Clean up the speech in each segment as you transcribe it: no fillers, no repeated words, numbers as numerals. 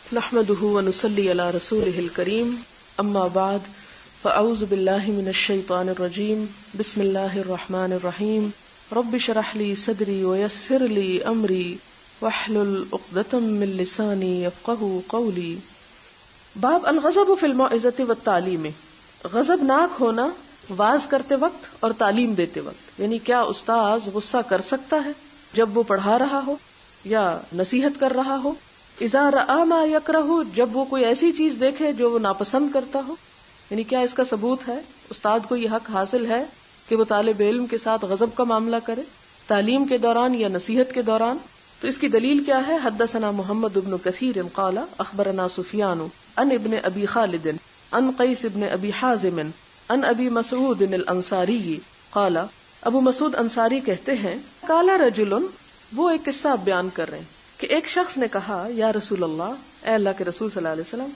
نحمده ونصلي على رسوله الكريم اما بعد فاعوذ بالله من الشيطان الرجيم بسم الله الرحمن الرحيم رب اشرح لي صدري ويسر لي امري واحلل عقدة من لساني يفقهوا قولي. باب الغضب في الموعظة والتعليم. غضبناک ہونا واعظ کرتے وقت اور تعلیم دیتے وقت، یعنی کیا استاذ غصہ کر سکتا ہے جب وہ پڑھا رہا ہو یا نصیحت کر رہا ہو؟ اذا رأى ما يكره، جب وہ کوئی ایسی چیز دیکھے جو وہ ناپسند کرتا ہو، یعنی کیا اس کا ثبوت ہے؟ استاد کو یہ حق حاصل ہے کہ وہ طالب علم کے ساتھ غضب کا معاملہ کرے تعلیم کے دوران یا نصیحت کے دوران؟ تو اس کی دلیل کیا ہے؟ حدثنا محمد بن کثیر قال اخبرنا سفیان عن ابن ابی خالد عن قیس بن ابی حازم عن ابی مسعود الانصاری قال، ابو مسعود انصاری کہتے ہیں قال رجل، وہ ایک قصہ بیان کر رہے ہیں کہ ایک شخص نے کہا یا رسول اللہ، اے اللہ کے رسول صلی اللہ علیہ وسلم،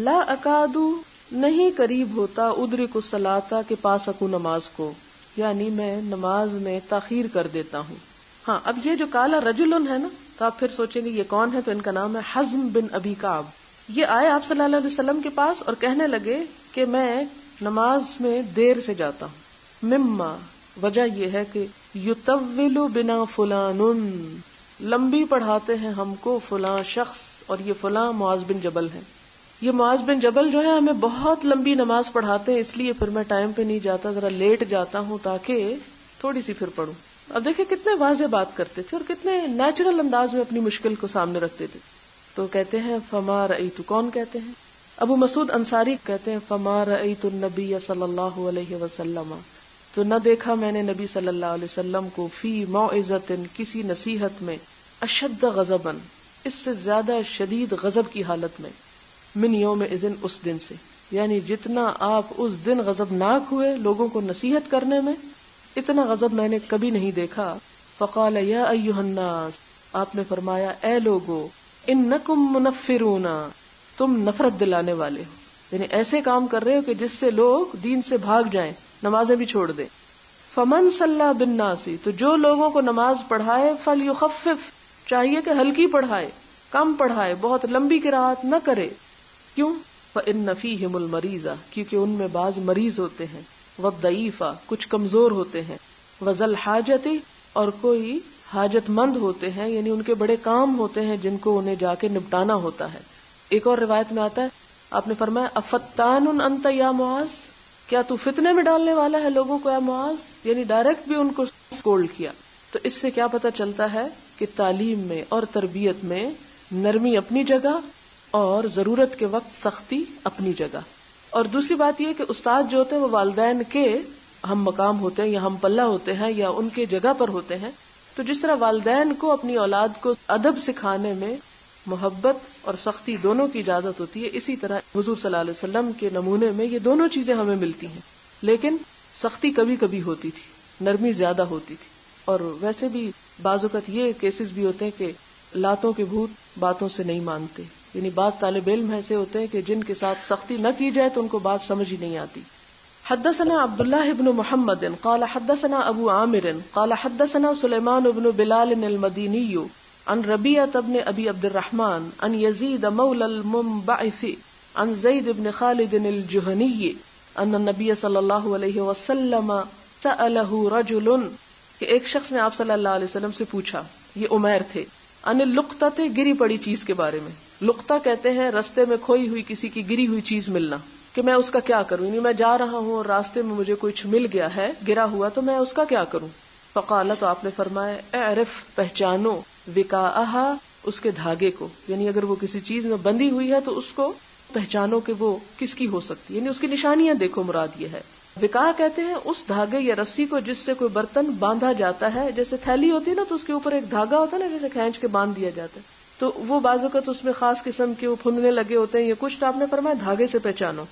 لا اکادو، نہیں قریب ہوتا، ادرک الصلاۃ، کے پا سکوں نماز کو، یعنی میں نماز میں تاخیر کر دیتا ہوں. ہاں، اب یہ جو کالا رجلن ہے نا، تو آپ پھر سوچیں گے یہ کون ہے؟ تو ان کا نام ہے حزم بن ابی کعب. یہ آئے آپ صلی اللہ علیہ وسلم کے پاس اور کہنے لگے کہ میں نماز میں دیر سے جاتا ہوں. مما، وجہ یہ ہے کہ یطول بنا فلان، لمبی پڑھاتے ہیں ہم کو فلاں شخص، اور یہ فلاں معاذ بن جبل ہے. یہ معاذ بن جبل جو ہے ہمیں بہت لمبی نماز پڑھاتے ہیں، اس لیے پھر میں ٹائم پہ نہیں جاتا، ذرا لیٹ جاتا ہوں تاکہ تھوڑی سی پھر پڑھوں. اب دیکھیں کتنے واضح بات کرتے تھے اور کتنے نیچرل انداز میں اپنی مشکل کو سامنے رکھتے تھے. تو کہتے ہیں فما رأیت، کون کہتے ہیں؟ ابو مسعود انصاری کہتے ہیں فما رأیت النبی صلی اللہ علیہ وسلم، تو نہ دیکھا میں نے نبی صلی اللہ علیہ وسلم کو فی موعظۃ، کسی نصیحت میں، اشد غضبا، اس سے زیادہ شدید غضب کی حالت میں، من یوم اذن، اس دن سے، یعنی جتنا آپ اس دن غضبناک ہوئے لوگوں کو نصیحت کرنے میں، اتنا غضب میں نے کبھی نہیں دیکھا. فقال یا ایھا الناس، آپ نے فرمایا اے لوگو، انکم منفرون، تم نفرت دلانے والے ہو، یعنی ایسے کام کر رہے ہو کہ جس سے لوگ دین سے بھاگ جائیں، نمازیں بھی چھوڑ دیں. فمن صلی بالناس، تو جو لوگوں کو نماز پڑھائے، فلیخفف، چاہیے کہ ہلکی پڑھائے، کم پڑھائے، بہت لمبی قرات نہ کرے. کیوں؟ فإن فیہم المریض، کیونکہ ان میں بعض مریض ہوتے ہیں، والضعیف، کچھ کمزور ہوتے ہیں، وذل حاجت، اور کوئی حاجت مند ہوتے ہیں، یعنی ان کے بڑے کام ہوتے ہیں جن کو انہیں جا کے نپٹانا ہوتا ہے. ایک اور روایت میں آتا ہے، آپ نے فرمایا افتان انت یا معاذ، کیا تو فتنے میں ڈالنے والا ہے لوگوں کو اے معاذ، یعنی ڈائریکٹ بھی ان کو سکولڈ کیا. تو اس سے کیا پتہ چلتا ہے کہ تعلیم میں اور تربیت میں نرمی اپنی جگہ اور ضرورت کے وقت سختی اپنی جگہ. اور دوسری بات یہ کہ استاد جو ہوتے ہیں وہ والدین کے ہم مقام ہوتے ہیں یا ہم پلہ ہوتے ہیں یا ان کے جگہ پر ہوتے ہیں. تو جس طرح والدین کو اپنی اولاد کو ادب سکھانے میں محبت اور سختی دونوں کی اجازت ہوتی ہے، اسی طرح حضور صلی اللہ علیہ وسلم کے نمونے میں یہ دونوں چیزیں ہمیں ملتی ہیں. لیکن سختی کبھی کبھی ہوتی تھی، نرمی زیادہ ہوتی تھی. اور ویسے بھی بعض اوقات یہ کیسز بھی ہوتے ہیں کہ لاتوں کے بھوت باتوں سے نہیں مانتے، یعنی بعض طالب علم ایسے ہوتے ہیں کہ جن کے ساتھ سختی نہ کی جائے تو ان کو بات سمجھ ہی نہیں آتی. حدثنا عبداللہ بن محمد قال حدثنا ابو عامر قال حدثنا سلیمان بن بلال المدینی عن ربیعہ بن ابی عبد الرحمن عن یزید مولی المنبعث عن زید بن خالد الجہنی ان النبی صلی اللہ علیہ وسلم سألہ رجل، کہ ایک شخص نے آپ صلی اللہ علیہ وسلم سے پوچھا، یہ عمیر تھے، ان اللقطۃ، گری پڑی چیز کے بارے میں. لقطہ کہتے ہیں رستے میں کھوئی ہوئی کسی کی گری ہوئی چیز ملنا، کہ میں اس کا کیا کروں، یعنی میں جا رہا ہوں اور راستے میں مجھے کچھ مل گیا ہے گرا ہوا، تو میں اس کا کیا کروں؟ فقال، تو آپ نے فرمایا اعرف، پہچانو، وقاءہا، اس کے دھاگے کو، یعنی اگر وہ کسی چیز میں بندھی ہوئی ہے تو اس کو پہچانو کہ وہ کس کی ہو سکتی ہے، یعنی اس کی نشانیاں دیکھو، مراد یہ ہے. وقاء کہتے ہیں اس دھاگے یا رسی کو جس سے کوئی برتن باندھا جاتا ہے، جیسے تھیلی ہوتی ہے نا تو اس کے اوپر ایک دھاگا ہوتا ہے نا، جیسے کھینچ کے باندھ دیا جاتا ہے، تو وہ بعض اوقات اس میں خاص قسم کے وہ پھندنے لگے ہوتے ہیں یا کچھ، تو آپ نے فرمایا دھاگے سے پہچانو.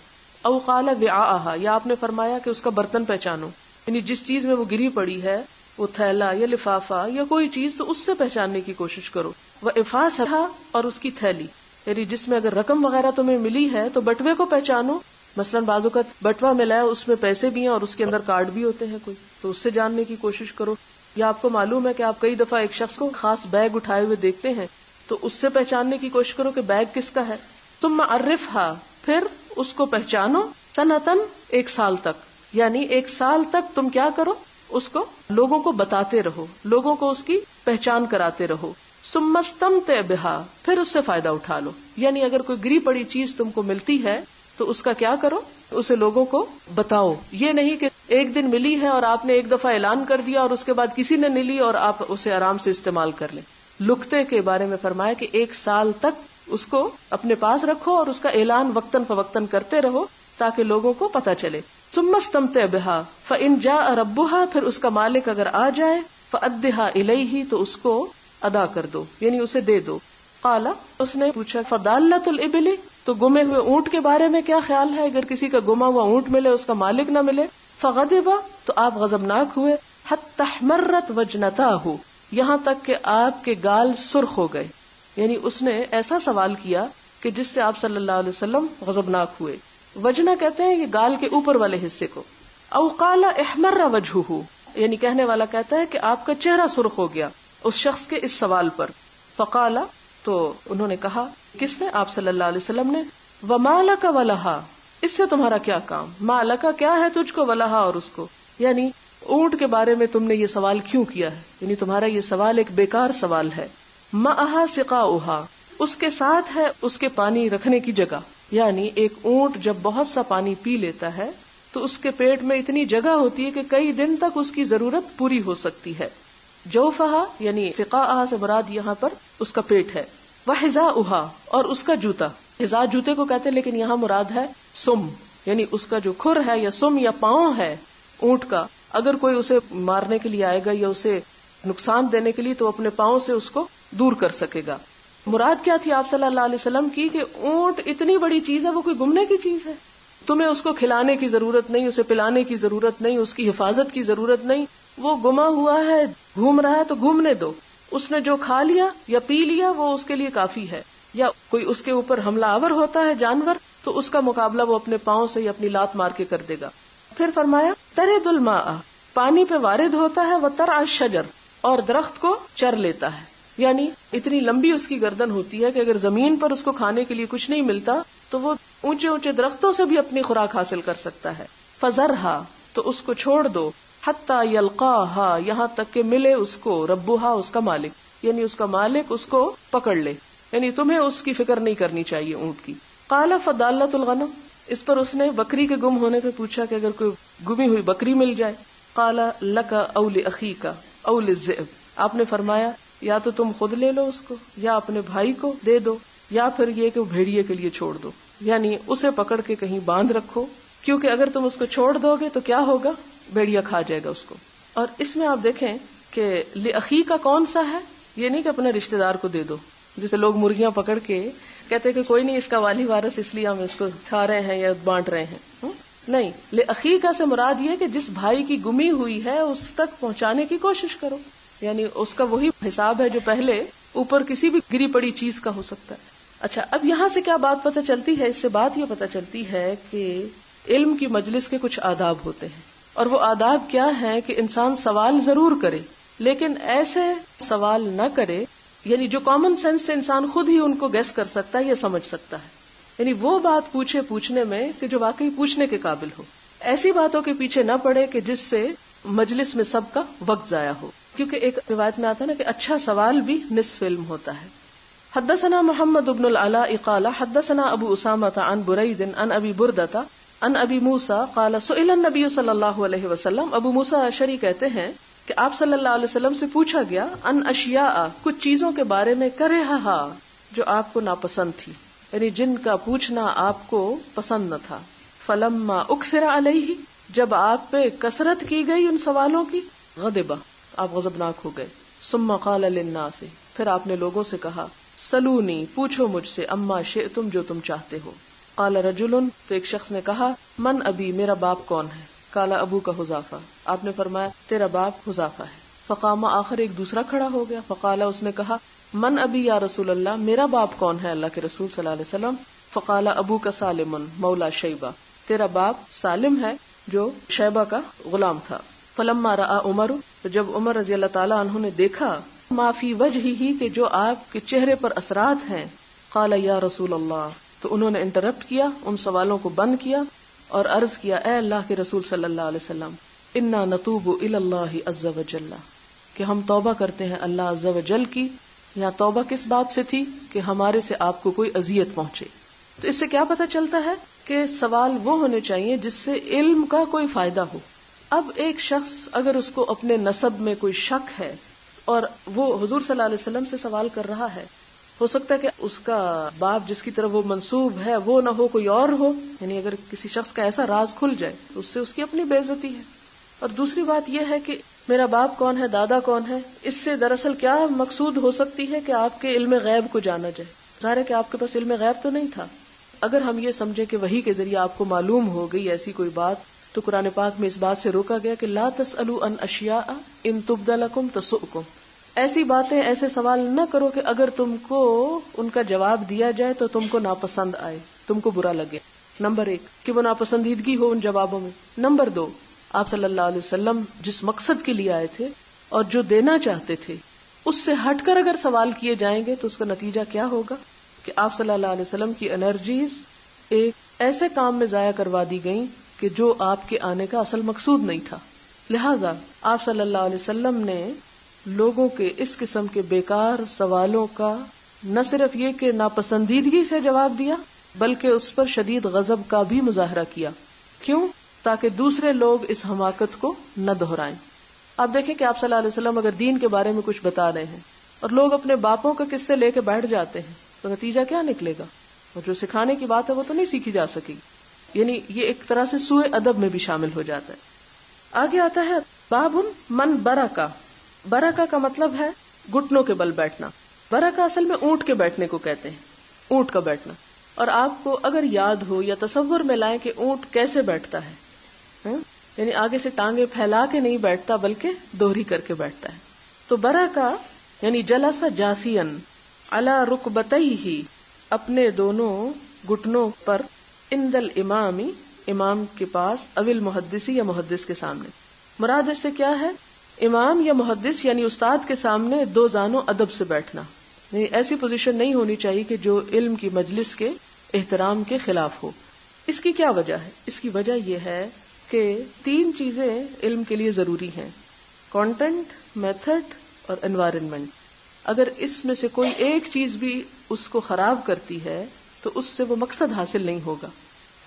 او قال وعاءہا، یا آپ نے فرمایا کہ اس کا برتن پہچانو، یعنی جس چیز میں وہ گری پڑی ہے، وہ تھیلا یا لفافہ یا کوئی چیز، تو اس سے پہچاننے کی کوشش کرو. وافاسھا، اور اس کی تھیلی، یعنی جس میں اگر رقم وغیرہ تمہیں ملی ہے تو بٹوے کو پہچانو. مثلا بعض اوقات بٹوا ملا ہے، اس میں پیسے بھی ہیں اور اس کے اندر کارڈ بھی ہوتے ہیں کوئی، تو اس سے جاننے کی کوشش کرو. یا آپ کو معلوم ہے کہ آپ کئی دفعہ ایک شخص کو خاص بیگ اٹھائے ہوئے دیکھتے ہیں، تو تو اس سے پہچاننے کی کوشش کرو کہ بیگ کس کا ہے. ثم عرفها، پھر اس کو پہچانو، سنتن، ایک سال تک، یعنی ایک سال تک تم کیا کرو، اس کو لوگوں کو بتاتے رہو، لوگوں کو اس کی پہچان کراتے رہو. ثم استمتع بها، پھر اس سے فائدہ اٹھا لو. یعنی اگر کوئی گری پڑی چیز تم کو ملتی ہے تو اس کا کیا کرو، اسے لوگوں کو بتاؤ. یہ نہیں کہ ایک دن ملی ہے اور آپ نے ایک دفعہ اعلان کر دیا اور اس کے بعد کسی نے نہیں لی اور آپ اسے آرام سے استعمال کر لیں. لقطے کے بارے میں فرمایا کہ ایک سال تک اس کو اپنے پاس رکھو اور اس کا اعلان وقتاً فوقتاً کرتے رہو تاکہ لوگوں کو پتہ چلے. ثم استمتع بها فإن جاء ربها، پھر اس کا مالک اگر آ جائے، فأدها إليه، تو اس کو ادا کر دو، یعنی اسے دے دو. قال، اس نے پوچھا فضالۃ الابل، تو گمے ہوئے اونٹ کے بارے میں کیا خیال ہے اگر کسی کا گما ہوا اونٹ ملے اس کا مالک نہ ملے؟ فغضب، تو آپ غضبناک ہوئے. حتی احمرت وجنتاه، یہاں تک کہ آپ کے گال سرخ ہو گئے. یعنی اس نے ایسا سوال کیا کہ جس سے آپ صلی اللہ علیہ وسلم غضبناک ہوئے. وجنہ کہتے ہیں یہ گال کے اوپر والے حصے کو. او قال احمر وجهه، یعنی کہنے والا کہتا ہے کہ آپ کا چہرہ سرخ ہو گیا اس شخص کے اس سوال پر. فقال، تو انہوں نے کہا، کس نے؟ آپ صلی اللہ علیہ وسلم نے. وما لک ولہا، اس سے تمہارا کیا کام؟ ما لک، کیا ہے تجھ کو، ولہا، اور اس کو، یعنی اونٹ کے بارے میں تم نے یہ سوال کیوں کیا ہے؟ یعنی تمہارا یہ سوال ایک بیکار سوال ہے. معہا سقاؤہا، اس کے ساتھ ہے اس کے پانی رکھنے کی جگہ. یعنی ایک اونٹ جب بہت سا پانی پی لیتا ہے تو اس کے پیٹ میں اتنی جگہ ہوتی ہے کہ کئی دن تک اس کی ضرورت پوری ہو سکتی ہے. جوفہا، یعنی سقاءہا سے مراد یہاں پر اس کا پیٹ ہے. وحذاؤہا، اور اس کا جوتا. حذاء جوتے کو کہتے ہیں لیکن یہاں مراد ہے سم، یعنی اس کا جو کھر ہے یا سم یا پاؤں ہے اونٹ کا، اگر کوئی اسے مارنے کے لیے آئے گا یا اسے نقصان دینے کے لیے تو اپنے پاؤں سے اس کو دور کر سکے گا. مراد کیا تھی آپ صلی اللہ علیہ وسلم کی کہ اونٹ اتنی بڑی چیز ہے، وہ کوئی گمنے کی چیز ہے. تمہیں اس کو کھلانے کی ضرورت نہیں، اسے پلانے کی ضرورت نہیں، اس کی حفاظت کی ضرورت نہیں. وہ گما ہوا ہے، گھوم رہا ہے تو گھومنے دو. اس نے جو کھا لیا یا پی لیا وہ اس کے لیے کافی ہے. یا کوئی اس کے اوپر حملہ آور ہوتا ہے جانور تو اس کا مقابلہ وہ اپنے پاؤں سے یا اپنی لات مار کے کر دے گا. پھر فرمایا ترد الماء، پانی پہ وارد ہوتا ہے، وترعى الشجر، اور درخت کو چر لیتا ہے. یعنی اتنی لمبی اس کی گردن ہوتی ہے کہ اگر زمین پر اس کو کھانے کے لیے کچھ نہیں ملتا تو وہ اونچے اونچے درختوں سے بھی اپنی خوراک حاصل کر سکتا ہے. فذرھا، تو اس کو چھوڑ دو. حتی یلقاہا، یہاں تک کہ ملے اس کو ربھا، اس کا مالک، یعنی اس کا مالک اس کو پکڑ لے. یعنی تمہیں اس کی فکر نہیں کرنی چاہیے اونٹ کی. قال فضالۃ الغنم، اس پر اس نے بکری کے گم ہونے پہ پوچھا کہ اگر کوئی گمی ہوئی بکری مل جائے. قال لک او لاخیک او للذئب، آپ نے فرمایا یا تو تم خود لے لو اس کو یا اپنے بھائی کو دے دو یا پھر یہ کہ بھیڑیے کے لیے چھوڑ دو. یعنی اسے پکڑ کے کہیں باندھ رکھو، کیونکہ اگر تم اس کو چھوڑ دو گے تو کیا ہوگا، بھیڑیا کھا جائے گا اس کو. اور اس میں آپ دیکھیں کہ لاخی کا کون سا ہے، یہ نہیں کہ اپنے رشتہ دار کو دے دو. جیسے لوگ مرغیاں پکڑ کے کہتے کہ کوئی نہیں اس کا والی وارث اس لیے ہم اس کو کھا رہے ہیں یا بانٹ رہے ہیں. نہیں، لاخی کا سے مراد یہ کہ جس بھائی کی گمی ہوئی ہے اس تک پہنچانے کی کوشش کرو. یعنی اس کا وہی حساب ہے جو پہلے اوپر کسی بھی گری پڑی چیز کا ہو سکتا ہے. اچھا، اب یہاں سے کیا بات پتہ چلتی ہے؟ اس سے بات یہ پتہ چلتی ہے کہ علم کی مجلس کے کچھ آداب ہوتے ہیں، اور وہ آداب کیا ہیں کہ انسان سوال ضرور کرے لیکن ایسے سوال نہ کرے، یعنی جو کامن سینس سے انسان خود ہی ان کو گیس کر سکتا ہے یا سمجھ سکتا ہے. یعنی وہ بات پوچھنے میں کہ جو واقعی پوچھنے کے قابل ہو. ایسی باتوں کے پیچھے نہ پڑے کہ جس سے مجلس میں سب کا وقت ضائع ہو. کیونکہ ایک روایت میں آتا ہے نا کہ اچھا سوال بھی نصف علم ہوتا ہے. حدثنا محمد بن العلاء قال حدثنا ابو اسامہ عن برید عن ابی بردۃ عن ابی موسیٰ قال سئل النبی صلی اللہ علیہ وسلم، ابو موسیٰ اشعری کہتے ہیں کہ آپ صلی اللہ علیہ وسلم سے پوچھا گیا ان اشیاء، کچھ چیزوں کے بارے میں، کرہھا، جو آپ کو ناپسند تھی، یعنی جن کا پوچھنا آپ کو پسند نہ تھا. فلما اکثر علیہ، جب آپ پہ کثرت کی گئی ان سوالوں کی، غضب، آپ غضبناک ہو گئے. ثم قال للناس، پھر آپ نے لوگوں سے کہا، سلونی، پوچھو مجھ سے، اما شئتم، جو تم چاہتے ہو. قال رجل، تو ایک شخص نے کہا، من ابی، میرا باپ کون ہے؟ قال ابو کا حذافہ، آپ نے فرمایا تیرا باپ حذافہ ہے. فقام آخر، ایک دوسرا کھڑا ہو گیا. فقال، اس نے کہا، من ابی یا رسول اللہ، میرا باپ کون ہے اللہ کے رسول صلی اللہ علیہ وسلم؟ فقال ابو کا سالم مولا شیبہ، تیرا باپ سالم ہے جو شیبہ کا غلام تھا. فلما رأى عمر، تو جب عمر رضی اللہ تعالیٰ عنہ نے دیکھا ما فی وجہہ کہ جو آپ کے چہرے پر اثرات ہیں. قال یا رسول اللہ، تو انہوں نے انٹرپٹ کیا، ان سوالوں کو بند کیا اور عرض کیا اے اللہ کے رسول صلی اللہ علیہ وسلم، انا نتوب الی اللہ عز وجل، کہ ہم توبہ کرتے ہیں اللہ عز وجل کی. یہاں توبہ کس بات سے تھی؟ کہ ہمارے سے آپ کو کوئی اذیت پہنچے. تو اس سے کیا پتہ چلتا ہے کہ سوال وہ ہونے چاہیے جس سے علم کا کوئی فائدہ ہو. اب ایک شخص اگر اس کو اپنے نسب میں کوئی شک ہے اور وہ حضور صلی اللہ علیہ وسلم سے سوال کر رہا ہے، ہو سکتا ہے کہ اس کا باپ جس کی طرف وہ منسوب ہے وہ نہ ہو، کوئی اور ہو. یعنی اگر کسی شخص کا ایسا راز کھل جائے تو اس سے اس کی اپنی بے عزتی ہے. اور دوسری بات یہ ہے کہ میرا باپ کون ہے، دادا کون ہے، اس سے دراصل کیا مقصود ہو سکتی ہے کہ آپ کے علم غیب کو جانا جائے. ظاہر ہے کہ آپ کے پاس علم غیب تو نہیں تھا. اگر ہم یہ سمجھے کہ وحی کے ذریعے آپ کو معلوم ہو گئی ایسی کوئی بات، تو قرآن پاک میں اس بات سے روکا گیا کہ لا تسألوا عن اشیاء ان تبد لکم تسؤکم. ایسی باتیں، ایسے سوال نہ کرو کہ اگر تم کو ان کا جواب دیا جائے تو تم کو ناپسند آئے، تم کو برا لگے. نمبر 1 کہ وہ ناپسندیدگی ہو ان جوابوں میں. نمبر 2 آپ صلی اللہ علیہ وسلم جس مقصد کے لیے آئے تھے اور جو دینا چاہتے تھے اس سے ہٹ کر اگر سوال کیے جائیں گے تو اس کا نتیجہ کیا ہوگا کہ آپ صلی اللہ علیہ وسلم کی انرجیز ایک ایسے کام میں ضائع کروا دی گئیں کہ جو آپ کے آنے کا اصل مقصود نہیں تھا. لہذا آپ صلی اللہ علیہ وسلم نے لوگوں کے اس قسم کے بیکار سوالوں کا نہ صرف یہ کہ ناپسندیدگی سے جواب دیا بلکہ اس پر شدید غضب کا بھی مظاہرہ کیا. کیوں؟ تاکہ دوسرے لوگ اس حماقت کو نہ دہرائیں. آپ دیکھیں کہ آپ صلی اللہ علیہ وسلم اگر دین کے بارے میں کچھ بتا رہے ہیں اور لوگ اپنے باپوں کا قصے لے کے بیٹھ جاتے ہیں تو نتیجہ کیا نکلے گا؟ اور جو سکھانے کی بات ہے وہ تو نہیں سیکھی جا سکے. یعنی یہ ایک طرح سے سوء ادب میں بھی شامل ہو جاتا ہے. آگے آتا ہے باب من برکا. برکا کا مطلب ہے گھٹنوں کے بل بیٹھنا. برکا اصل میں اونٹ کے بیٹھنے کو کہتے ہیں، اونٹ کا بیٹھنا. اور آپ کو اگر یاد ہو یا تصور میں لائیں کہ اونٹ کیسے بیٹھتا ہے، یعنی آگے سے ٹانگیں پھیلا کے نہیں بیٹھتا بلکہ دوہری کر کے بیٹھتا ہے. تو برکا یعنی جلس جاسین علی رکبتیہ، اپنے دونوں گھٹنوں پر، عند الامام، امام کے پاس، اول محدثی یا محدث کے سامنے. مراد اس سے کیا ہے؟ امام یا محدث یعنی استاد کے سامنے دو زانوں ادب سے بیٹھنا. یعنی ایسی پوزیشن نہیں ہونی چاہیے کہ جو علم کی مجلس کے احترام کے خلاف ہو. اس کی کیا وجہ ہے؟ اس کی وجہ یہ ہے کہ 3 چیزیں علم کے لیے ضروری ہیں: کانٹینٹ، میتھڈ اور انوائرنمنٹ. اگر اس میں سے کوئی ایک چیز بھی اس کو خراب کرتی ہے تو اس سے وہ مقصد حاصل نہیں ہوگا.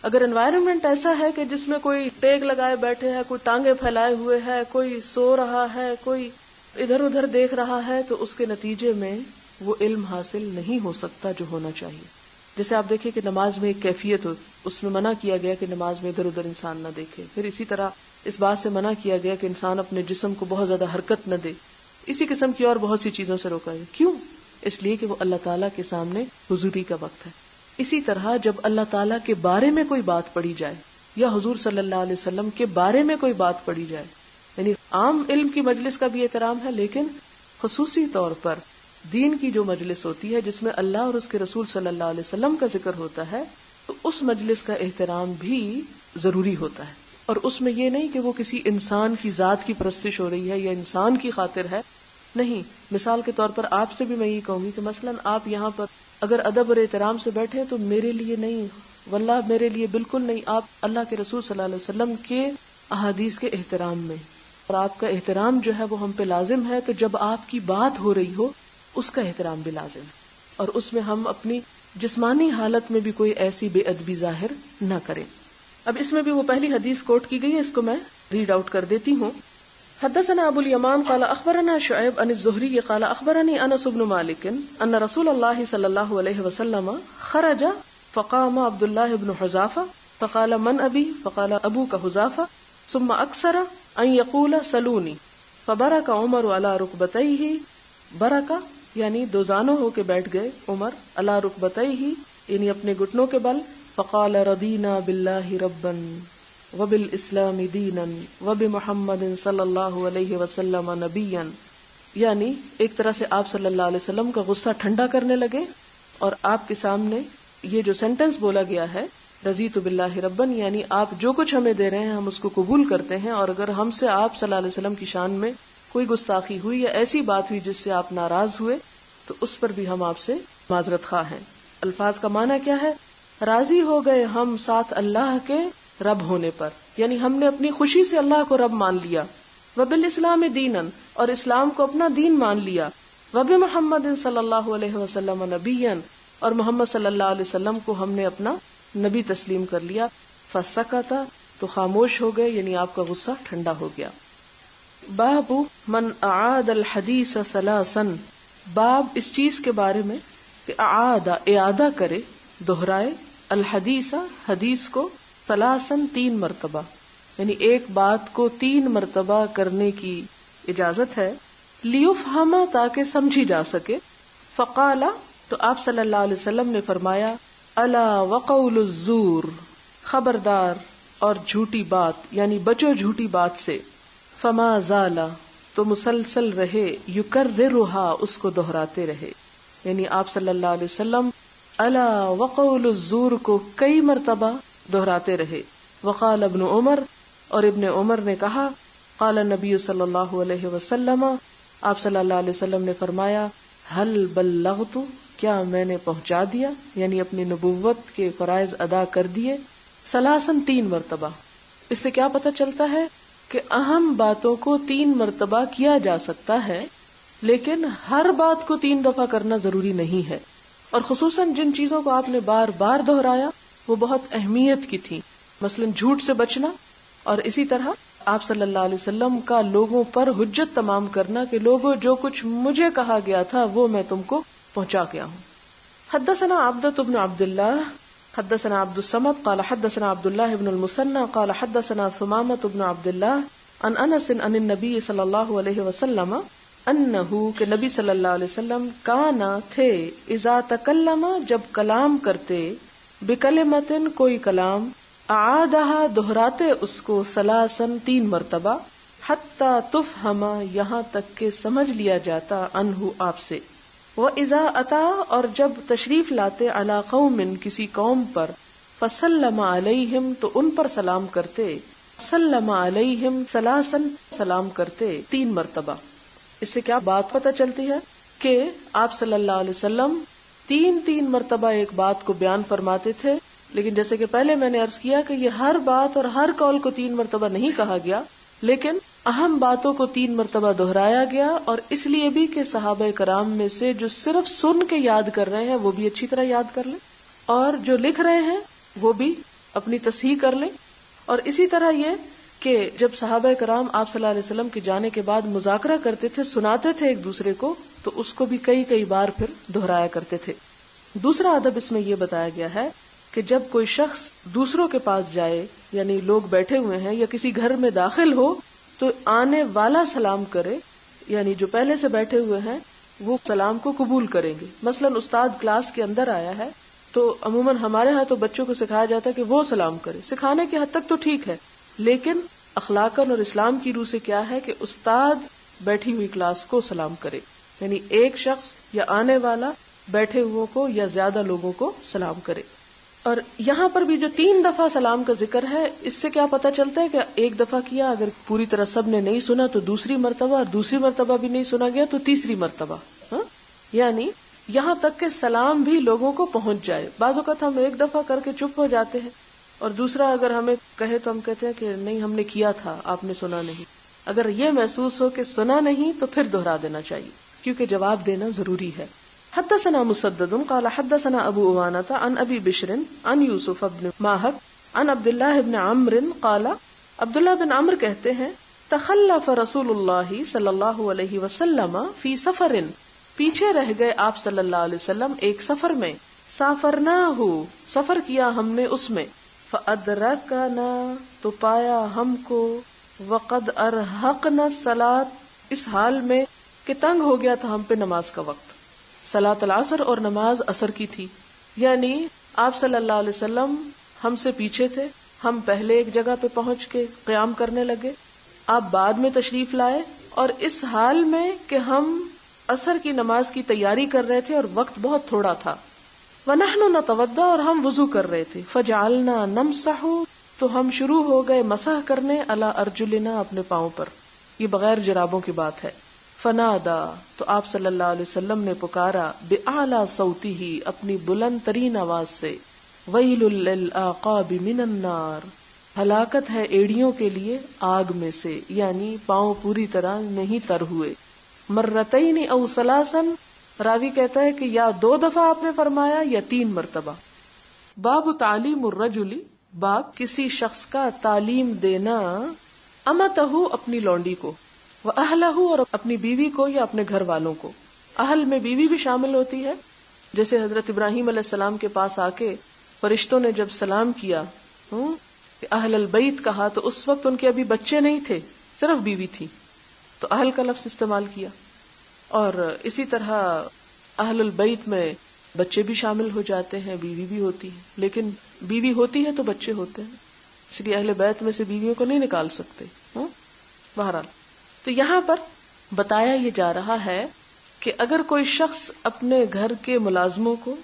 اگر انوائرنمنٹ ایسا ہے کہ جس میں کوئی ٹیک لگائے بیٹھے ہے، کوئی ٹانگیں پھیلائے ہوئے ہے، کوئی سو رہا ہے، کوئی ادھر ادھر دیکھ رہا ہے، تو اس کے نتیجے میں وہ علم حاصل نہیں ہو سکتا جو ہونا چاہیے. جیسے آپ دیکھیں کہ نماز میں ایک کیفیت ہو، اس میں منع کیا گیا کہ نماز میں ادھر ادھر انسان نہ دیکھے. پھر اسی طرح اس بات سے منع کیا گیا کہ انسان اپنے جسم کو بہت زیادہ حرکت نہ دے. اسی قسم کی اور بہت سی چیزوں سے روکا ہے. کیوں؟ اس لیے کہ وہ اللہ تعالیٰ کے سامنے حضوری کا وقت ہے. اسی طرح جب اللہ تعالیٰ کے بارے میں کوئی بات پڑھی جائے یا حضور صلی اللہ علیہ وسلم کے بارے میں کوئی بات پڑھی جائے، یعنی عام علم کی مجلس کا بھی احترام ہے، لیکن خصوصی طور پر دین کی جو مجلس ہوتی ہے جس میں اللہ اور اس کے رسول صلی اللہ علیہ وسلم کا ذکر ہوتا ہے، تو اس مجلس کا احترام بھی ضروری ہوتا ہے. اور اس میں یہ نہیں کہ وہ کسی انسان کی ذات کی پرستش ہو رہی ہے یا انسان کی خاطر ہے. نہیں. مثال کے طور پر آپ سے بھی میں یہ کہوں گی کہ مثلا آپ یہاں پر اگر ادب اور احترام سے بیٹھے تو میرے لیے نہیں، واللہ میرے لیے بالکل نہیں، آپ اللہ کے رسول صلی اللہ علیہ وسلم کے احادیث کے احترام میں، اور آپ کا احترام جو ہے وہ ہم پہ لازم ہے. تو جب آپ کی بات ہو رہی ہو اس کا احترام بھی لازم ہے، اور اس میں ہم اپنی جسمانی حالت میں بھی کوئی ایسی بے ادبی ظاہر نہ کریں. اب اس میں بھی وہ پہلی حدیث کوٹ کی گئی ہے، اس کو میں ریڈ آؤٹ کر دیتی ہوں. حدثنا ابو الیمان قال اخبرنا شعیب عن الزہری قال اخبرنی انس بن مالک ان رسول اللہ صلی اللہ علیہ وسلم خرج فقام عبد اللہ بن حذافہ فقال من ابی فقال ابوک حذافہ ثم اکثر ان یقول سلونی فبرک عمر علی رکبتیہ. برکا یعنی دو زانوں ہو کے بیٹھ گئے عمر، علی رکبتیہ یعنی اپنے گھٹنوں کے بل. فقال رضینا باللہ ربا وبالاسلام دینا وبمحمد صلی اللہ علیہ وسلم نبیا. یعنی ایک طرح سے آپ صلی اللہ علیہ وسلم کا غصہ ٹھنڈا کرنے لگے اور آپ کے سامنے یہ جو سینٹنس بولا گیا ہے رضیت باللہ ربا، یعنی آپ جو کچھ ہمیں دے رہے ہیں ہم اس کو قبول کرتے ہیں، اور اگر ہم سے آپ صلی اللہ علیہ وسلم کی شان میں کوئی گستاخی ہوئی یا ایسی بات ہوئی جس سے آپ ناراض ہوئے تو اس پر بھی ہم آپ سے معذرت خواہ ہیں. الفاظ کا معنی کیا ہے؟ راضی ہو گئے ہم ساتھ اللہ کے رب ہونے پر، یعنی ہم نے اپنی خوشی سے اللہ کو رب مان لیا. وبالاسلام دینن، اور اسلام کو اپنا دین مان لیا. وبمحمد صلی اللہ علیہ وسلم نبیا، اور محمد صلی اللہ علیہ وسلم کو ہم نے اپنا نبی تسلیم کر لیا. فسکت، تو خاموش ہو گئے، یعنی آپ کا غصہ ٹھنڈا ہو گیا. باب من اعاد الحدیث ثلاثا، باب اس چیز کے بارے میں کہ اعادہ کرے، دہرائے، الحدیث، حدیث کو، ثلاثا، 3 مرتبہ، یعنی ایک بات کو 3 مرتبہ کرنے کی اجازت ہے. لیفہم، تاکہ سمجھی جا سکے. فقال، تو آپ صلی اللہ علیہ وسلم نے فرمایا، الا وقول الزور، خبردار اور جھوٹی بات، یعنی بچو جھوٹی بات سے. فما زال، تو مسلسل رہے، یکررھا، اس کو دہراتے رہے، یعنی آپ صلی اللہ علیہ وسلم الا وقول الزور کو کئی مرتبہ دہراتے رہے. وقال ابن عمر، اور ابن عمر نے کہا، قال النبی صلی اللہ علیہ وسلم، آپ صلی اللہ علیہ وسلم نے فرمایا، هل بلغت، کیا میں نے پہنچا دیا، یعنی اپنی نبوت کے فرائض ادا کر دیے. ثلاثاً، 3 مرتبہ. اس سے کیا پتہ چلتا ہے کہ اہم باتوں کو 3 مرتبہ کیا جا سکتا ہے، لیکن ہر بات کو 3 دفعہ کرنا ضروری نہیں ہے. اور خصوصاً جن چیزوں کو آپ نے بار بار دہرایا وہ بہت اہمیت کی تھی، مثلا جھوٹ سے بچنا، اور اسی طرح آپ صلی اللہ علیہ وسلم کا لوگوں پر حجت تمام کرنا کہ لوگوں جو کچھ مجھے کہا گیا تھا وہ میں تم کو پہنچا گیا ہوں. حدثنا عبدۃ بن عبد اللہ حدثنا عبد الصمد قال حدثنا عبد الله بن المثنى قال حدثنا ثمامة بن عبد الله عن انس عن النبي صلی اللہ علیہ وسلم انہ، کہ نبی صلی اللہ علیہ وسلم کانا تھے، اذا تکلم، جب کلام کرتے، بکلمۃ، کوئی کلام، اعادها، دہراتے اس کو، ثلاثاً، 3 مرتبہ، حتی تفہم، یہاں تک کہ سمجھ لیا جاتا، عنہ، آپ سے. وَإِذَا أَتَى، اور جب تشریف لاتے، عَلَى قَوْمٍ، کسی قوم پر، فَسَلَّمَ عَلَيْهِمْ، تو ان پر سلام کرتے، سلم علیہم ثلاثاً، سلام کرتے 3 مرتبہ. اس سے کیا بات پتہ چلتی ہے کہ آپ صلی اللہ علیہ وسلم 3 مرتبہ ایک بات کو بیان فرماتے تھے، لیکن جیسے کہ پہلے میں نے عرض کیا کہ یہ ہر بات اور ہر قول کو 3 مرتبہ نہیں کہا گیا، لیکن اہم باتوں کو 3 مرتبہ دہرایا گیا، اور اس لیے بھی کہ صحابہ کرام میں سے جو صرف سن کے یاد کر رہے ہیں وہ بھی اچھی طرح یاد کر لیں، اور جو لکھ رہے ہیں وہ بھی اپنی تصحیح کر لیں. اور اسی طرح یہ کہ جب صحابہ کرام آپ صلی اللہ علیہ وسلم کے جانے کے بعد مذاکرہ کرتے تھے، سناتے تھے ایک دوسرے کو، تو اس کو بھی کئی بار پھر دہرایا کرتے تھے. دوسرا ادب اس میں یہ بتایا گیا ہے کہ جب کوئی شخص دوسروں کے پاس جائے، یعنی لوگ بیٹھے ہوئے ہیں یا کسی گھر میں داخل ہو، تو آنے والا سلام کرے، یعنی جو پہلے سے بیٹھے ہوئے ہیں وہ سلام کو قبول کریں گے. مثلا استاد کلاس کے اندر آیا ہے تو عموماً ہمارے ہاں تو بچوں کو سکھایا جاتا ہے کہ وہ سلام کرے، سکھانے کی حد تک تو ٹھیک ہے، لیکن اخلاقاً اور اسلام کی روح سے کیا ہے کہ استاد بیٹھی ہوئی کلاس کو سلام کرے، یعنی ایک شخص یا آنے والا بیٹھے ہوئے کو یا زیادہ لوگوں کو سلام کرے. اور یہاں پر بھی جو 3 دفعہ سلام کا ذکر ہے، اس سے کیا پتہ چلتا ہے کہ ایک دفعہ کیا، اگر پوری طرح سب نے نہیں سنا تو دوسری مرتبہ، اور دوسری مرتبہ بھی نہیں سنا گیا تو تیسری مرتبہ. یعنی یہاں تک کہ سلام بھی لوگوں کو پہنچ جائے. بعض اوقات ہم ایک دفعہ کر کے چپ ہو جاتے ہیں، اور دوسرا اگر ہمیں کہے تو ہم کہتے ہیں کہ نہیں ہم نے کیا تھا، آپ نے سنا نہیں. اگر یہ محسوس ہو کہ سنا نہیں تو پھر دہرا دینا چاہیے، کیونکہ جواب دینا ضروری ہے. حدثنا مسدد قال حدثنا ابو عوانة عن ابي بشر عن يوسف بن ماهك عن عبد الله بن عمرو قال، عبداللہ بن عمرو کہتے ہیں، تخلف رسول اللہ صلی اللہ علیہ وسلم فی سفر، پیچھے رہ گئے آپ صلی اللہ علیہ وسلم ایک سفر میں، سافرناہ، سفر کیا ہم نے اس میں، فادرکنا، تو پایا ہم کو، وقد ارحقنا الصلاۃ، اس حال میں کہ تنگ ہو گیا تھا ہم پہ نماز کا وقت. صلاۃ العصر، اور نماز عصر کی تھی، یعنی آپ صلی اللہ علیہ وسلم ہم سے پیچھے تھے، ہم پہلے ایک جگہ پہ پہنچ کے قیام کرنے لگے، آپ بعد میں تشریف لائے، اور اس حال میں کہ ہم عصر کی نماز کی تیاری کر رہے تھے اور وقت بہت تھوڑا تھا. وَنَحْنُ نَتَوَضَّأُ، اور ہم وضو کر رہے تھے. فَجَعَلْنَا نَمْسَحُ، تو ہم شروع ہو گئے مسح کرنے، عَلَىٰ أَرْجُلِنَا، اپنے پاؤں پر. یہ بغیر جرابوں کی بات ہے. فنادا، تو آپ صلی اللہ علیہ وسلم نے پکارا، بِأَعْلَى صَوْتِهِ، اپنی بلند ترین آواز سے، وَيْلٌ لِّلْأَعْقَابِ مِنَ النَّارِ، ہلاکت ہے ایڑیوں کے لیے آگ میں سے، یعنی پاؤں پوری طرح نہیں تر ہوئے. مرتین او ثلاثن، راوی کہتا ہے کہ یا 2 دفعہ آپ نے فرمایا یا 3 مرتبہ. باب تعلیم الرجل، باب کسی شخص کا تعلیم دینا، امتہ، اپنی لونڈی کو، واہلہ، اور اپنی بیوی کو یا اپنے گھر والوں کو. اہل میں بیوی بھی شامل ہوتی ہے، جیسے حضرت ابراہیم علیہ السلام کے پاس آ کے فرشتوں نے جب سلام کیا، اہل البیت کہا، تو اس وقت ان کے ابھی بچے نہیں تھے، صرف بیوی تھی، تو اہل کا لفظ استعمال کیا. اور اسی طرح اہل البیت میں بچے بھی شامل ہو جاتے ہیں، بیوی بھی ہوتی ہے، لیکن بیوی ہوتی ہے تو بچے ہوتے ہیں، اس لیے اہل بیت میں سے بیویوں کو نہیں نکال سکتے. بہرحال تو یہاں پر بتایا یہ جا رہا ہے کہ اگر کوئی شخص اپنے گھر کے ملازموں کو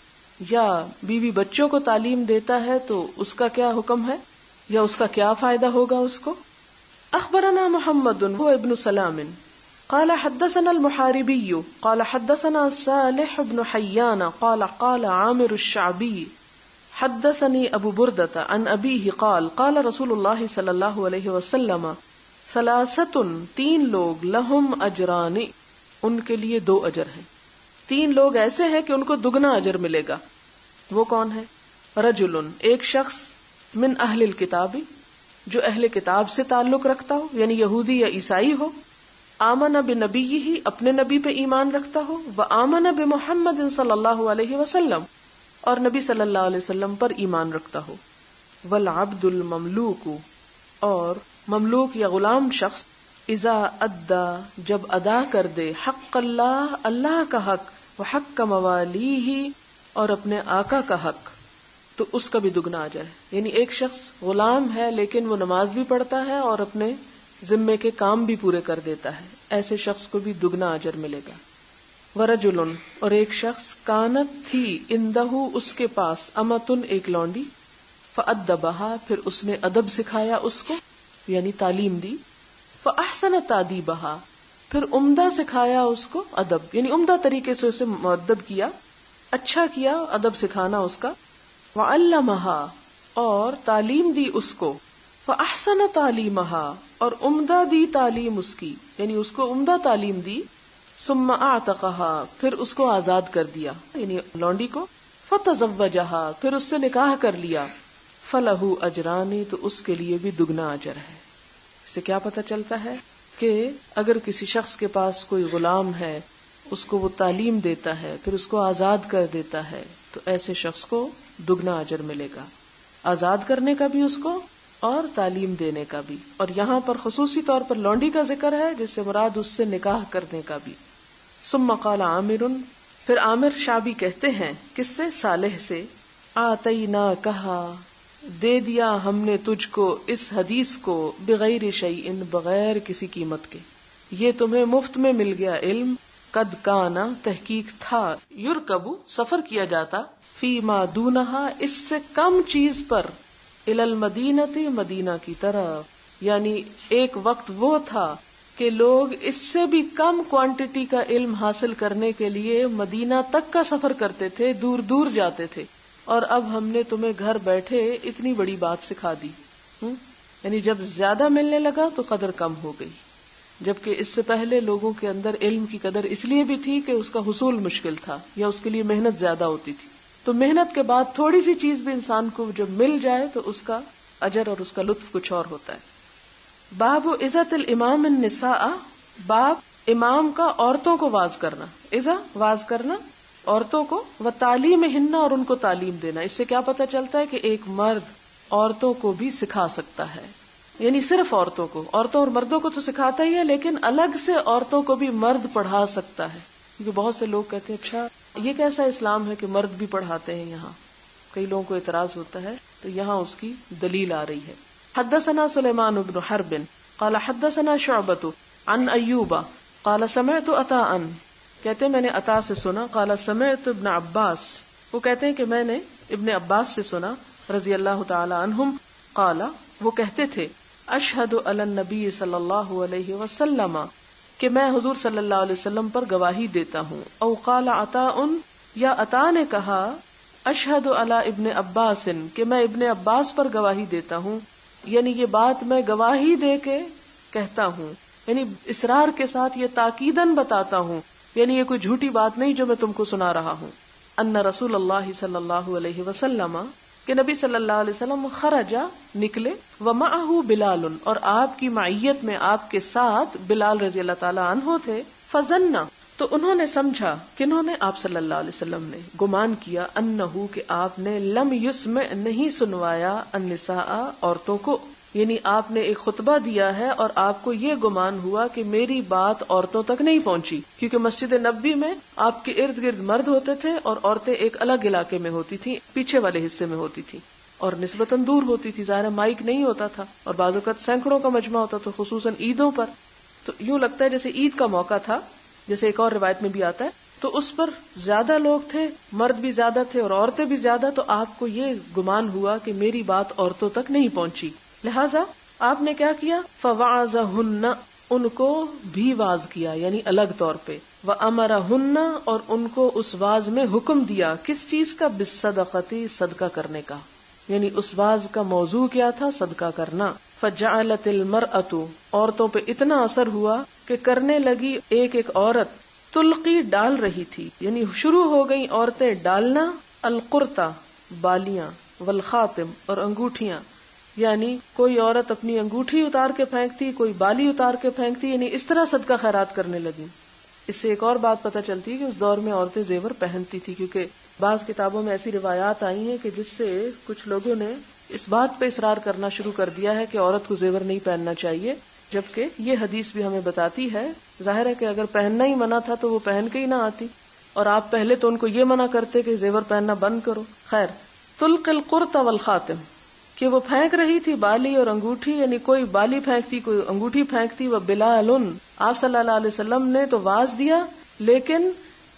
یا بیوی بچوں کو تعلیم دیتا ہے تو اس کا کیا حکم ہے یا اس کا کیا فائدہ ہوگا اس کو. اخبرنا محمد هو ابن سلام قال حدثنا المحاربي قال حدثنا صالح بن حيان قال قال عامر الشعبي حدثني ابو بردة عن ابيه قال قال رسول الله صلی اللہ علیہ وسلم ثلاثۃ، 3 لوگ، لہم اجران، ان کے لیے 2 اجر ہیں. 3 لوگ ایسے ہیں کہ ان کو دگنا اجر ملے گا. وہ کون ہے؟ رجل، ایک شخص، من اہل الکتاب، جو اہل کتاب سے تعلق رکھتا ہو، یعنی یہودی یا عیسائی ہو، آمن بنبیہ، اپنے نبی پہ ایمان رکھتا ہو، وآمن بمحمد صلی اللہ علیہ وسلم، اور نبی صلی اللہ علیہ وسلم پر ایمان رکھتا ہو. والعبد المملوک، اور مملوک یا غلام شخص، اذا ادا، جب ادا کر دے، حق اللہ، اللہ کا حق، وحق موالیہ، اور اپنے آقا کا حق، تو اس کا بھی دگنا اجر ہے. یعنی ایک شخص غلام ہے لیکن وہ نماز بھی پڑھتا ہے اور اپنے ذمے کے کام بھی پورے کر دیتا ہے، ایسے شخص کو بھی دگنا اجر ملے گا. ورجل، اور ایک شخص، کانت تھی، اندہ، اس کے پاس، امتن، ایک لونڈی، فادبہا، پھر اس نے ادب سکھایا اس کو، یعنی تعلیم دی، فاحسن تادیبہا، پھر عمدہ سکھایا اس کو ادب، یعنی عمدہ طریقے سے اسے مؤدب کیا، اچھا کیا ادب سکھانا اس کا. وعلمہا، اور تعلیم دی اس کو، فاحسن تعلیمہا، اور عمدہ دی تعلیم اس کی، یعنی اس کو عمدہ تعلیم دی. ثم اعتقہا، پھر اس کو آزاد کر دیا، یعنی لونڈی کو. فتزوجہا، پھر اس سے نکاح کر لیا. فلہ اجران، تو اس کے لیے بھی دگنا اجر ہے. اس سے کیا پتہ چلتا ہے کہ اگر کسی شخص کے پاس کوئی غلام ہے، اس کو وہ تعلیم دیتا ہے، پھر اس کو آزاد کر دیتا ہے، تو ایسے شخص کو دگنا اجر ملے گا، آزاد کرنے کا بھی اس کو اور تعلیم دینے کا بھی. اور یہاں پر خصوصی طور پر لونڈی کا ذکر ہے، جس سے مراد اس سے نکاح کرنے کا بھی. ثم قال عامر، پھر عامر شعبی کہتے ہیں، کس سے؟ صالح سے. آتینا، کہا، دے دیا ہم نے تجھ کو اس حدیث کو، بغیر شیئن، بغیر کسی قیمت کے، یہ تمہیں مفت میں مل گیا علم. قد کانا، تحقیق تھا، یرکبو، سفر کیا جاتا، فی ما دونہا، اس سے کم چیز پر، الی المدینۃ، مدینہ کی طرف. یعنی ایک وقت وہ تھا کہ لوگ اس سے بھی کم کوانٹٹی کا علم حاصل کرنے کے لیے مدینہ تک کا سفر کرتے تھے، دور دور جاتے تھے، اور اب ہم نے تمہیں گھر بیٹھے اتنی بڑی بات سکھا دی. یعنی جب زیادہ ملنے لگا تو قدر کم ہو گئی، جبکہ اس سے پہلے لوگوں کے اندر علم کی قدر اس لیے بھی تھی کہ اس کا حصول مشکل تھا یا اس کے لیے محنت زیادہ ہوتی تھی. تو محنت کے بعد تھوڑی سی چیز بھی انسان کو جب مل جائے تو اس کا اجر اور اس کا لطف کچھ اور ہوتا ہے. باب عزت الامام النساء، باب امام کا عورتوں کو واز کرنا، عزا واز کرنا عورتوں کو، و تعلیم ہننا، اور ان کو تعلیم دینا. اس سے کیا پتہ چلتا ہے کہ ایک مرد عورتوں کو بھی سکھا سکتا ہے، یعنی صرف عورتوں کو، عورتوں اور مردوں کو تو سکھاتا ہی ہے، لیکن الگ سے عورتوں کو بھی مرد پڑھا سکتا ہے. کیونکہ بہت سے لوگ کہتے ہیں اچھا یہ کیسا اسلام ہے کہ مرد بھی پڑھاتے ہیں. یہاں کئی لوگوں کو اعتراض ہوتا ہے، تو یہاں اس کی دلیل آ رہی ہے. حدثنا سلیمان بن حرب قال حدثنا شعبۃ عن ایوب قال سمعت عطاء، کہتے ہیں میں نے عطا سے سنا، قال سمعت ابن عباس، وہ کہتے ہیں کہ میں نے ابن عباس سے سنا رضی اللہ تعالی عنہم، قال، وہ کہتے تھے، اشہد علی النبی صلی اللہ علیہ وسلم کہ میں حضور صلی اللہ علیہ وسلم پر گواہی دیتا ہوں. او قال عطاء یا عطا نے کہا اشہد علی ابن عباس کہ میں ابن عباس پر گواہی دیتا ہوں، یعنی یہ بات میں گواہی دے کے کہتا ہوں، یعنی اصرار کے ساتھ یہ تاکیداً بتاتا ہوں، یعنی یہ کوئی جھوٹی بات نہیں جو میں تم کو سنا رہا ہوں. ان رسول اللہ صلی اللہ علیہ وسلم کہ نبی صلی اللہ علیہ وسلم خرج نکلے، ومعہ بلال اور آپ کی معیت میں آپ کے ساتھ بلال رضی اللہ تعالی عنہ تھے. فظن تو انہوں نے سمجھا، کنہوں نے؟ آپ صلی اللہ علیہ وسلم نے گمان کیا، انہو کہ آپ نے لم یسمع نہیں سنوایا النساء عورتوں کو، یعنی آپ نے ایک خطبہ دیا ہے اور آپ کو یہ گمان ہوا کہ میری بات عورتوں تک نہیں پہنچی، کیونکہ مسجد نبوی میں آپ کے ارد گرد مرد ہوتے تھے اور عورتیں ایک الگ علاقے میں ہوتی تھی، پیچھے والے حصے میں ہوتی تھی اور نسبتاً دور ہوتی تھی، ظاہر مائک نہیں ہوتا تھا اور بعض اوقات سینکڑوں کا مجمع ہوتا تو خصوصاً عیدوں پر، تو یوں لگتا ہے جیسے عید کا موقع تھا، جیسے ایک اور روایت میں بھی آتا ہے، تو اس پر زیادہ لوگ تھے، مرد بھی زیادہ تھے اور عورتیں بھی زیادہ، تو آپ کو یہ گمان ہوا کہ میری بات عورتوں تک نہیں پہنچی، لہذا آپ نے کیا کیا؟ فوعظہن ان کو بھی واز کیا، یعنی الگ طور پہ، وامرہن اور ان کو اس واز میں حکم دیا، کس چیز کا؟ بالصدقۃ صدقہ کرنے کا، یعنی اس واز کا موضوع کیا تھا؟ صدقہ کرنا. فجعلت المرأۃ عورتوں پہ اتنا اثر ہوا کہ کرنے لگی ایک ایک عورت تلقی ڈال رہی تھی، یعنی شروع ہو گئی عورتیں ڈالنا، القرطہ بالیاں، والخاتم اور انگوٹھیاں، یعنی کوئی عورت اپنی انگوٹھی اتار کے پھینکتی، کوئی بالی اتار کے پھینکتی، یعنی اس طرح صدقہ خیرات کرنے لگی. اس سے ایک اور بات پتہ چلتی ہے کہ اس دور میں عورتیں زیور پہنتی تھی، کیونکہ بعض کتابوں میں ایسی روایات آئی ہیں کہ جس سے کچھ لوگوں نے اس بات پہ اصرار کرنا شروع کر دیا ہے کہ عورت کو زیور نہیں پہننا چاہیے، جبکہ یہ حدیث بھی ہمیں بتاتی ہے، ظاہر ہے کہ اگر پہننا ہی منع تھا تو وہ پہن کے ہی نہ آتی، اور آپ پہلے تو ان کو یہ منع کرتے کہ زیور پہننا بند کرو. خیر، تلقی القرط والخاتم کہ وہ پھینک رہی تھی بالی اور انگوٹھی، یعنی کوئی بالی پھینکتی کوئی انگوٹھی پھینکتی. وبلال آپ صلی اللہ علیہ وسلم نے تو واز دیا، لیکن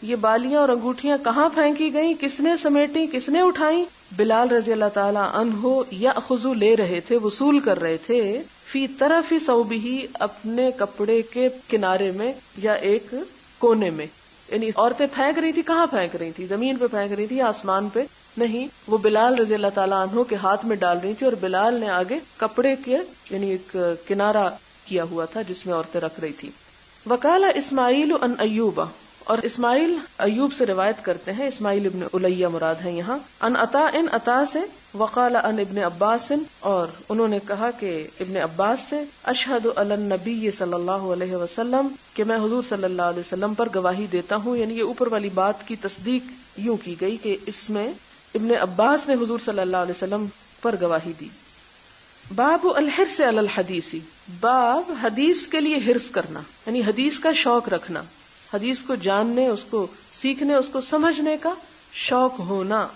یہ بالیاں اور انگوٹھیاں کہاں پھینکی گئیں، کس نے سمیٹی، کس نے اٹھائیں؟ بلال رضی اللہ تعالی عنہ یاخذ لے رہے تھے، وصول کر رہے تھے، فی طرف ثوبہ اپنے کپڑے کے کنارے میں یا ایک کونے میں، یعنی عورتیں پھینک رہی تھی، کہاں پھینک رہی تھی؟ زمین پہ پھینک رہی تھی یا آسمان پہ؟ نہیں، وہ بلال رضی اللہ تعالیٰ عنہ کے ہاتھ میں ڈال رہی تھی، اور بلال نے آگے کپڑے کے یعنی ایک کنارہ کیا ہوا تھا جس میں عورتیں رکھ رہی تھی. وقال اسماعیل عن ایوب اور اسماعیل ایوب سے روایت کرتے ہیں، اسماعیل ابن الیہ مراد ہیں یہاں، ان عطا سے، وقال ان ابن عباس اور انہوں نے کہا کہ ابن عباس سے، اشہد علی النبی صلی اللہ علیہ وسلم کہ میں حضور صلی اللہ علیہ وسلم پر گواہی دیتا ہوں، یعنی یہ اوپر والی بات کی تصدیق یوں کی گئی کہ اس میں ابن عباس نے حضور صلی اللہ علیہ وسلم پر گواہی دی. باب الحرص علی الحدیث، باب حدیث کے لیے حرص کرنا، یعنی حدیث کا شوق رکھنا، حدیث کو جاننے، اس کو سیکھنے، اس کو سمجھنے کا شوق ہونا.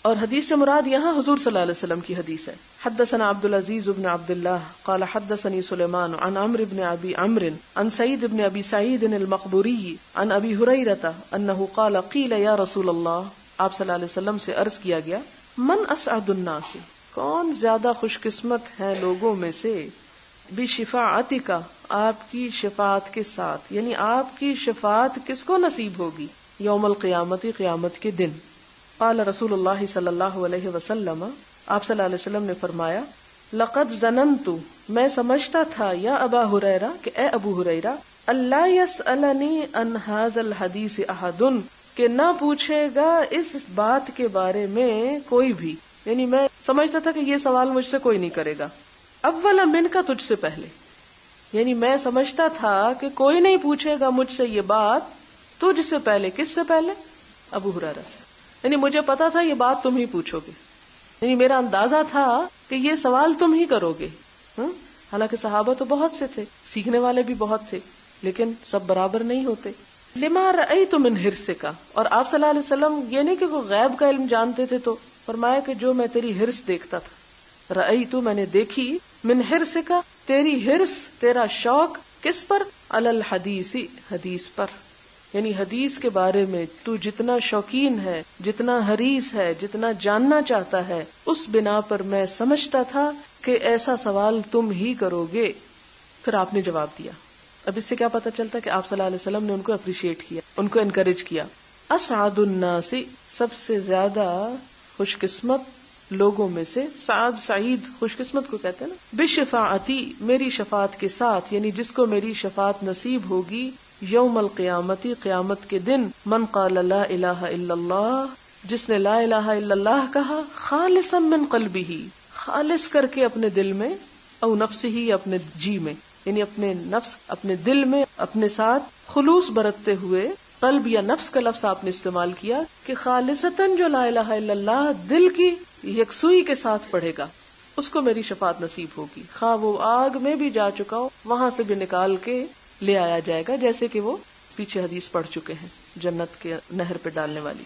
اور حدیث سے مراد یہاں حضور صلی اللہ علیہ وسلم کی حدیث ہے. حدثنا عبد العزیز بن عبد اللہ قال حدثني سلیمان عن عمرو بن ابی عمرو عن سعید بن ابی سعید المقبوری عن ابی ہریرہ انہ قال قیل یا رسول اللہ، آپ صلی اللہ علیہ وسلم سے عرض کیا گیا، من اسعد الناس، کون زیادہ خوش قسمت ہے لوگوں میں سے، بشفاعتک، آپ کی شفاعت کے ساتھ، یعنی آپ کی شفاعت کس کو نصیب ہوگی؟ یوم القیامت، قیامت کے دن. قال رسول اللہ صلی اللہ علیہ وسلم، آپ صلی اللہ علیہ وسلم نے فرمایا، لقد ظننت، میں سمجھتا تھا، یا ابا ہریرہ کہ اے ابو ہریرہ، اللہ یسألنی عن ھذا الحدیث احد، کہ نہ پوچھے گا اس بات کے بارے میں کوئی بھی، یعنی میں سمجھتا تھا کہ یہ سوال مجھ سے کوئی نہیں کرے گا، اولا من کا، تجھ سے پہلے، یعنی میں سمجھتا تھا کہ کوئی نہیں پوچھے گا مجھ سے یہ بات تجھ سے پہلے. کس سے پہلے؟ ابو ہریرہ سے، یعنی مجھے پتا تھا یہ بات تم ہی پوچھو گے، یعنی میرا اندازہ تھا کہ یہ سوال تم ہی کرو گے. حالانکہ صحابہ تو بہت سے تھے، سیکھنے والے بھی بہت تھے، لیکن سب برابر نہیں ہوتے. لما رأیت من حرصک، اور آپ صلی اللہ علیہ وسلم یہ نہیں کہ کوئی غیب کا علم جانتے تھے، تو فرمایا کہ جو میں تیری حرص دیکھتا تھا، رأیت میں نے دیکھی، من حرصک تیری حرص، تیرا شوق، کس پر؟ علی الحدیث، حدیث پر. یعنی حدیث کے بارے میں تو جتنا شوقین ہے، جتنا حریص ہے، جتنا جاننا چاہتا ہے، اس بنا پر میں سمجھتا تھا کہ ایسا سوال تم ہی کرو گے. پھر آپ نے جواب دیا. اب اس سے کیا پتہ چلتا ہے کہ آپ صلی اللہ علیہ وسلم نے ان کو اپریشیٹ کیا، ان کو انکریج کیا. اسعد الناس، سب سے زیادہ خوش قسمت لوگوں میں سے، سعد سعید خوش قسمت کو کہتے ہیں نا، بشفاعتی میری شفاعت کے ساتھ، یعنی جس کو میری شفاعت نصیب ہوگی، یوم القیامتی قیامت کے دن، من قال لا الہ الا اللہ، جس نے لا الہ الا اللہ کہا، خالصا من قلبہ، خالص کر کے اپنے دل میں، او نفسہ، اپنے جی میں، یعنی اپنے نفس، اپنے دل میں، اپنے ساتھ خلوص برتتے ہوئے. قلب یا نفس کا لفظ آپ نے استعمال کیا کہ خالصتاً جو لا الہ الا اللہ دل کی یکسوئی کے ساتھ پڑھے گا، اس کو میری شفاعت نصیب ہوگی، خواہ وہ آگ میں بھی جا چکا ہو، وہاں سے بھی نکال کے لے آیا جائے گا، جیسے کہ وہ پیچھے حدیث پڑھ چکے ہیں جنت کے نہر پہ ڈالنے والی.